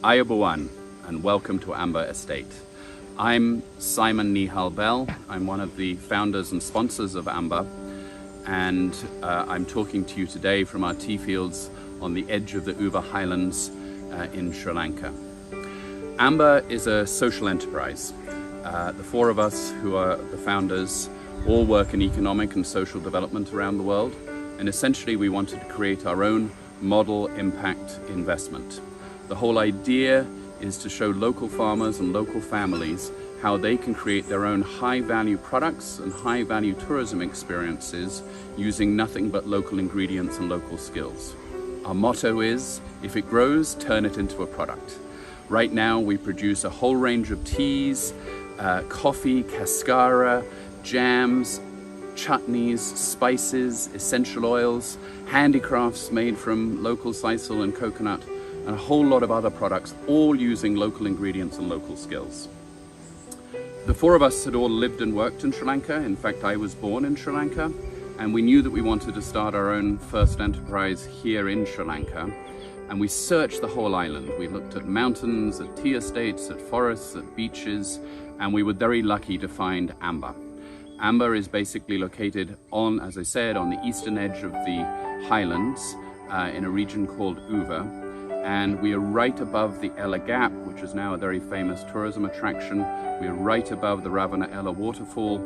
Ayabuwan, and welcome to AMBA Estate. I'm Simon Nihal Bell. I'm one of the founders and sponsors of AMBA, and I'm talking to you today from our tea fields on the edge of the Uva Highlands in Sri Lanka. AMBA is a social enterprise. The four of us who are the founders all work in economic and social development around the world, and essentially we wanted to create our own model impact investment. The whole idea is to show local farmers and local families how they can create their own high-value products and high-value tourism experiences using nothing but local ingredients and local skills. Our motto is, if it grows, turn it into a product. Right now we produce a whole range of teas, coffee, cascara, jams, chutneys, spices, essential oils, handicrafts made from local sisal and coconut, and a whole lot of other products, all using local ingredients and local skills. The four of us had all lived and worked in Sri Lanka. In fact, I was born in Sri Lanka, and we knew that we wanted to start our own first enterprise here in Sri Lanka. And we searched the whole island. We looked at mountains, at tea estates, at forests, at beaches, and we were very lucky to find AMBA. AMBA is basically located on, as I said, on the eastern edge of the highlands in a region called Uva. And we are right above the Ella Gap, which is now a very famous tourism attraction. We are right above the Ravana Ella waterfall,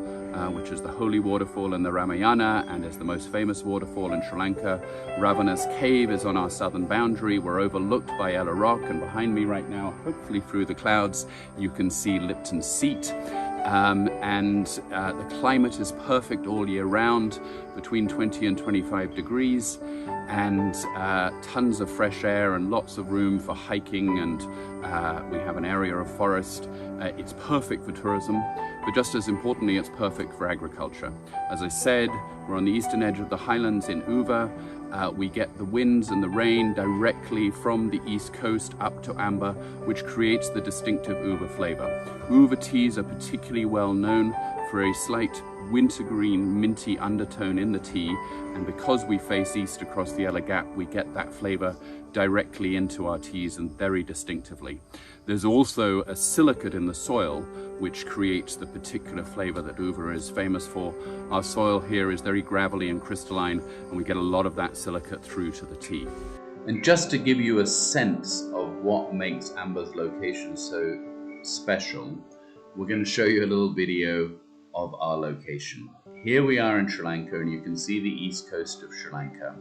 which is the holy waterfall in the Ramayana and is the most famous waterfall in Sri Lanka. Ravana's cave is on our southern boundary. We're overlooked by Ella Rock, and behind me right now, hopefully through the clouds, you can see Lipton Seat. The climate is perfect all year round, between 20 and 25 degrees, and tons of fresh air and lots of room for hiking, and we have an area of forest. It's perfect for tourism, but just as importantly, it's perfect for agriculture. As I said, we're on the eastern edge of the highlands in Uva. We get the winds and the rain directly from the east coast up to AMBA, which creates the distinctive Uva flavor. Uva teas are particularly well known for a slight wintergreen minty undertone in the tea, and because we face east across the Ella Gap, we get that flavor directly into our teas and very distinctively. There's also a silicate in the soil which creates the particular flavor that Uva is famous for. Our soil here is very gravelly and crystalline, and we get a lot of that silicate through to the tea. And just to give you a sense of what makes AMBA's location so special, we're going to show you a little video of our location. Here we are in Sri Lanka, and you can see the east coast of Sri Lanka.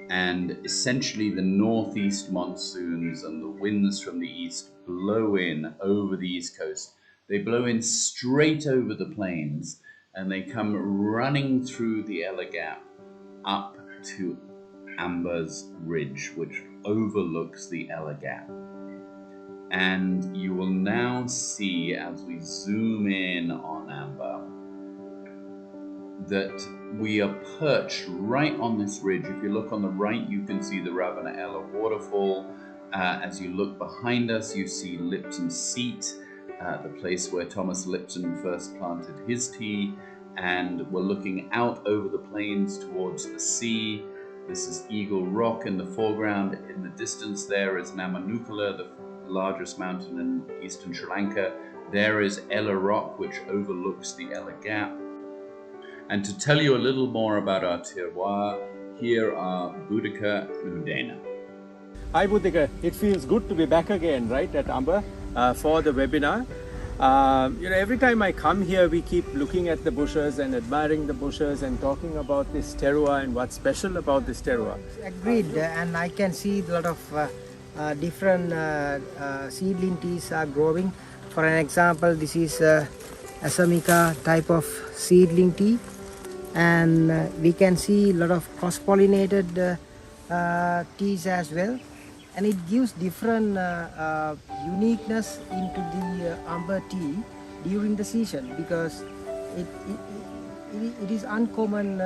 And essentially the northeast monsoons and the winds from the east blow in over the east coast. They blow in straight over the plains, and they come running through the Ella Gap up to AMBA's ridge, which overlooks the Ella Gap. And you will now see, as we zoom in on AMBA, that we are perched right on this ridge. If you look on the right, you can see the Ravana Ella waterfall. As you look behind us, you see Lipton Seat, the place where Thomas Lipton first planted his tea. And we're looking out over the plains towards the sea. This is Eagle Rock in the foreground. In the distance there is Namanukala, the largest mountain in eastern Sri Lanka. There is Ella Rock, which overlooks the Ella Gap. And to tell you a little more about our terroir, here are Boudica and Udena. Hi Boudica, it feels good to be back again, right, at AMBA for the webinar. Every time I come here, we keep looking at the bushes and admiring the bushes and talking about this terroir and what's special about this terroir. Agreed, and I can see a lot of different seedling teas are growing. For an example, this is Assamica type of seedling tea, and we can see a lot of cross-pollinated teas as well, and it gives different uniqueness into the AMBA tea during the season, because it is uncommon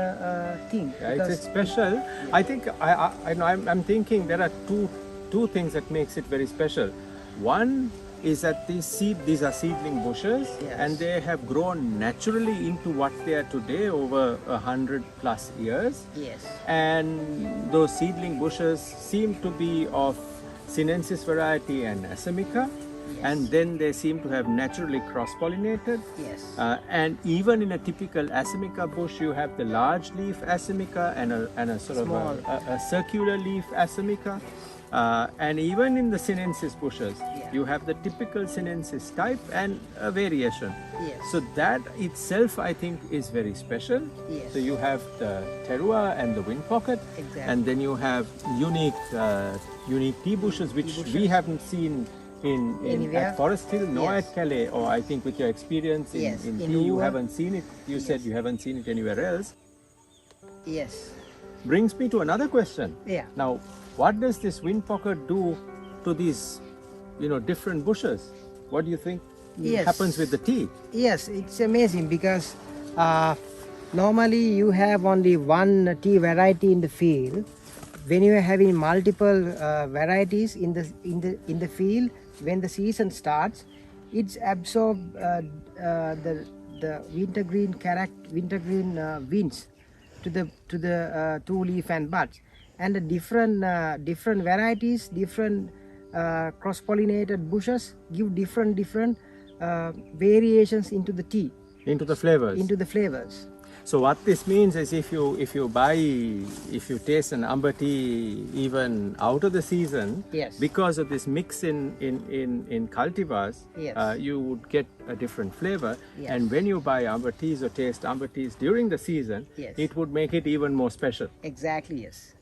thing. Yeah, it's special. Yeah. I think I'm thinking there are two things that makes it very special. One is that these are seedling bushes, yes, and they have grown naturally into what they are today over 100+ years. Yes. And those seedling bushes seem to be of sinensis variety and Assamica, and then they seem to have naturally cross-pollinated. Yes. And even in a typical Assamica bush, you have the large leaf Assamica and a sort of a circular leaf Assamica. And even in the sinensis bushes, you have the typical sinensis type and a variation. Yes. So that itself, I think, is very special. Yes. So you have the terua and the wind pocket, Exactly. and then you have unique tea bushes, which we haven't seen in at Forest Hill nor Yes. at Calais, or I think with your experience in Yes. tea, In you Uva. haven't seen it. You said you haven't seen it anywhere else. Yes. Brings me to another question. Yeah. Now, what does this wind pocket do to these, different bushes? What do you think happens with the tea? Yes, it's amazing because normally you have only one tea variety in the field. When you are having multiple varieties in the field, when the season starts, it's absorb the wintergreen winds to the two leaf and buds, and the different varieties, different cross-pollinated bushes give different variations into the tea, Into the flavors. So what this means is if you taste an amber tea even out of the season, Yes. because of this mix in cultivars, Yes. you would get a different flavor. Yes. And when you buy amber teas or taste amber teas during the season, Yes. it would make it even more special. Exactly, yes.